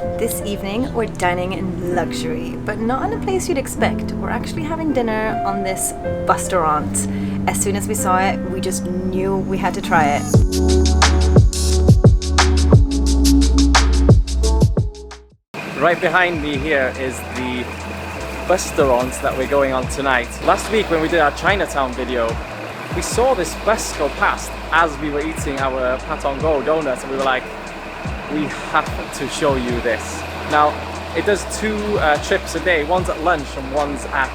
This evening we're dining in luxury, but not in a place you'd expect. We're actually having dinner on this Bustaurant. As soon as we saw it, we just knew we had to try it. Right behind me here is the Bustaurant that we're going on tonight. Last week when we did our Chinatown video, we saw this bus go past as we were eating our Patongo donuts, and we were like, we have to show you this. Now, it does two trips a day. One's at lunch and one's at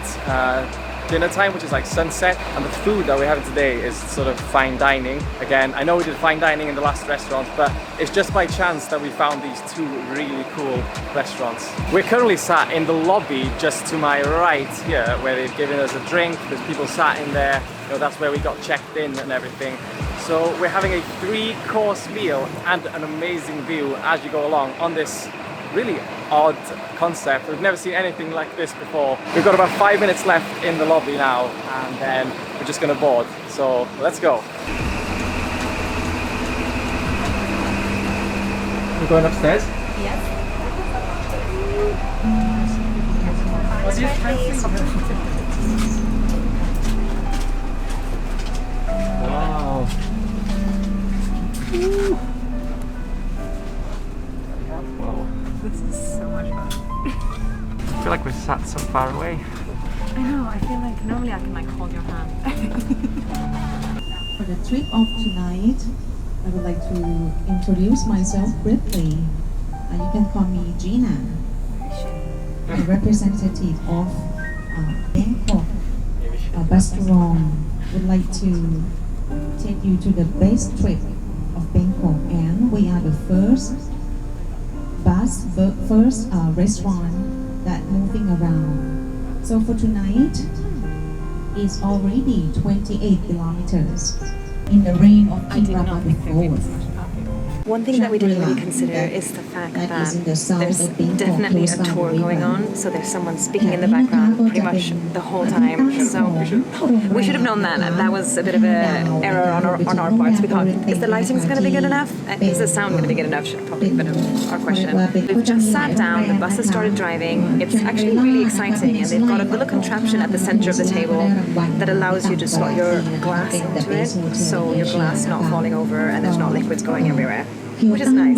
dinner time, which is like sunset. And the food that we're having today is sort of fine dining. Again, I know we did fine dining in the last restaurant, but it's just by chance that we found these two really cool restaurants. We're currently sat in the lobby just to my right here, where they've given us a drink. There's people sat in there. You know, that's where we got checked in and everything. So we're having a 3-course meal and an amazing view as you go along on this really odd concept. We've never seen anything like this before. We've got about 5 minutes left in the lobby now, and then we're just gonna board. So let's go. We're going upstairs? Yes. What's your fancy? Wow. Whoa. This is so much fun. I feel like we're sat so far away. I know, I feel like normally I can like hold your hand. For the trip of tonight, I would like to introduce myself briefly. You can call me Gina, a representative of Bangkok Bustaurant. Would like to take you to the best trip of Bangkok, and we are the first restaurant that moving around. So for tonight, it's already 28 kilometers in the reign of King Rama IV. One thing that we didn't really consider is the fact that there's definitely a tour going on, so there's someone speaking in the background pretty much the whole time. So we should have known that. That was a bit of an error on our parts. We thought, is the lighting going to be good enough? Is the sound going to be good enough? Should have probably been our question. We've just sat down, the bus has started driving. It's actually really exciting, and they've got a little contraption at the center of the table that allows you to slot your glass into it, so your glass not falling over and there's not liquids going everywhere, which is nice.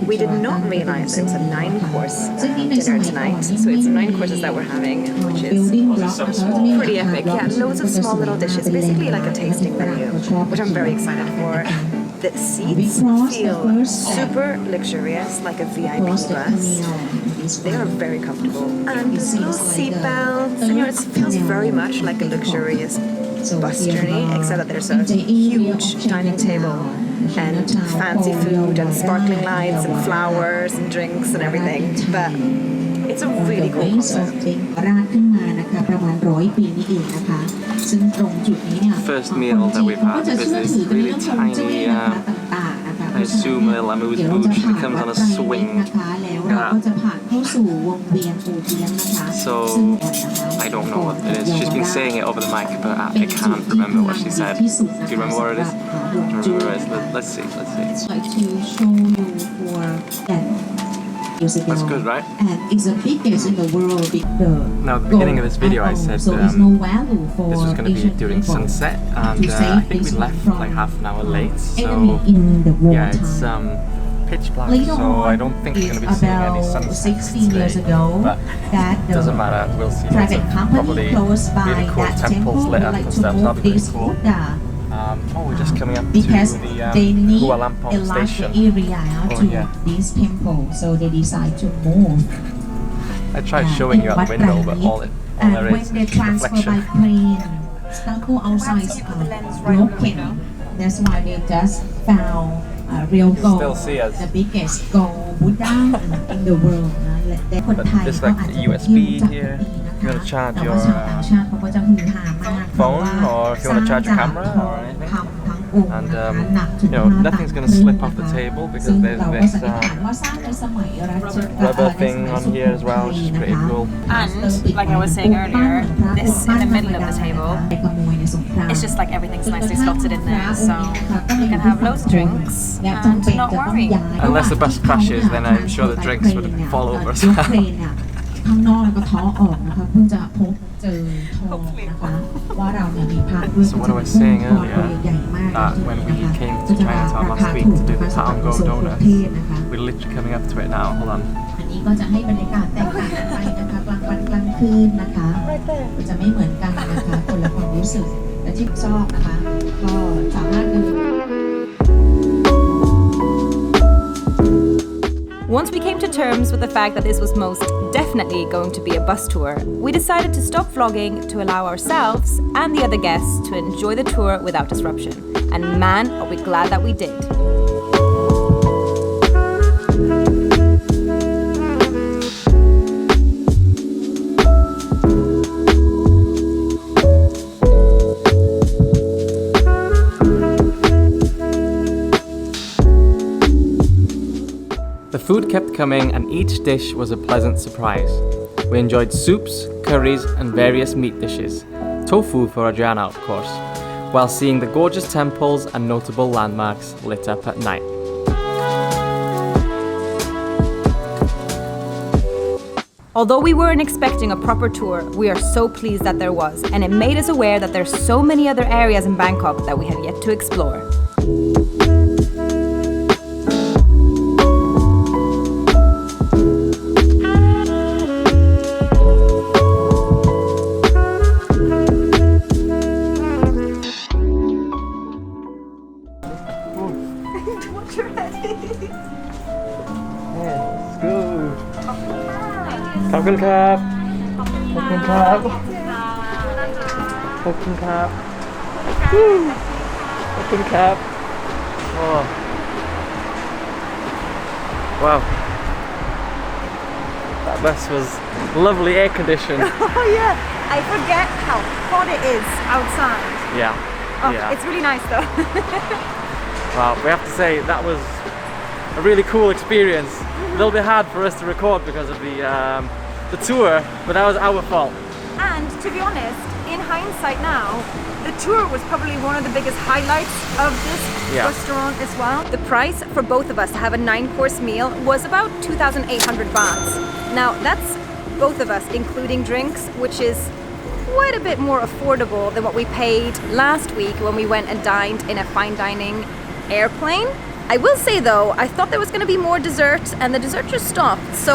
We did not realize it was a 9-course dinner tonight, so it's 9 courses that we're having, which is pretty epic. Yeah, loads of small little dishes, basically like a tasting menu, which I'm very excited for. The seats feel super luxurious, like a VIP bus. They are very comfortable, and there's little seat belts. You know, it feels very much like a luxurious bus journey, except that there's a huge dining table and fancy food and sparkling lights and flowers and drinks and everything. But it's a really cool concept. First meal that we've had is this really tiny, I assume a lamou's booch, and it comes on a swing. So, I don't know what it is. She's been saying it over the mic, but I can't remember what she said. Do you remember what it is? Do you remember what it is? Let's see. I'd like to show you for That's good, right? And it's the biggest in the world. Now, at the beginning of this video, I said this was going to be during sunset, and I think we left like half an hour late. So yeah, it's pitch black, so I don't think we're going to be seeing any sunsets today. But it doesn't matter, we'll see. Probably really cool temples lit up and stuff. So that'll be pretty cool. We're just coming up to the Kuala Lumpur station. This temple, so they decide to move. I tried showing you out the window, but all there is reflection. Stucco outside is broken. That's why they just found real gold, the biggest gold Buddha in the world. But there's like a USB here. If you want to charge your phone, or if you want to charge your camera or anything. and you know, nothing's going to slip off the table because there's this rubber thing on here as well, which is pretty cool. And like I was saying earlier, this in the middle of the table, it's just like everything's nicely slotted in there, so you can have loads of drinks and not worry. Unless the bus crashes, then I'm sure the drinks would fall over as well. ข้างนอกแล้วก็ท้อออกนะคะเพิ่งจะพบเจอทองนะคะว่าเราเนี่ยมีพระด้วย So what I was saying earlier, that when we came to Chinatown last week to do the Tango donut, we're literally coming up to it now. Hold on. อันนี้ก็จะให้บรรยากาศแตกต่างกันไปนะคะกลางวันกลางคืนนะคะก็จะไม่เหมือนกันนะคะคนละความรู้สึกและที่ชอบนะคะก็สามารถดู Once we came to terms with the fact that this was most definitely going to be a bus tour, we decided to stop vlogging to allow ourselves and the other guests to enjoy the tour without disruption. And man, are we glad that we did. The food kept coming and each dish was a pleasant surprise. We enjoyed soups, curries and various meat dishes, tofu for Adriana of course, while seeing the gorgeous temples and notable landmarks lit up at night. Although we weren't expecting a proper tour, we are so pleased that there was, and it made us aware that there's so many other areas in Bangkok that we have yet to explore. Let's go. ขอบคุณครับ ขอบคุณครับ ขอบคุณครับ ขอบคุณครับ Oh. Wow. That bus was lovely air conditioned. Oh yeah, I forget how hot it is outside. Yeah. Oh, Yeah. it's really nice though. Wow, we have to say that was a really cool experience. A little bit hard for us to record because of the tour, but that was our fault. And to be honest, in hindsight now, the tour was probably one of the biggest highlights of this restaurant as well. The price for both of us to have a 9-course meal was about 2,800 bahts. Now that's both of us, including drinks, which is quite a bit more affordable than what we paid last week when we went and dined in a fine dining airplane. I will say though, I thought there was going to be more dessert and the dessert just stopped. So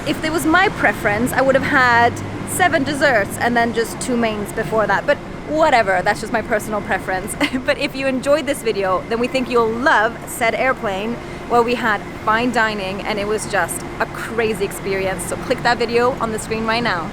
if there was my preference, I would have had 7 desserts and then just 2 mains before that. But whatever, that's just my personal preference. But if you enjoyed this video, then we think you'll love said airplane where we had fine dining and it was just a crazy experience. So click that video on the screen right now.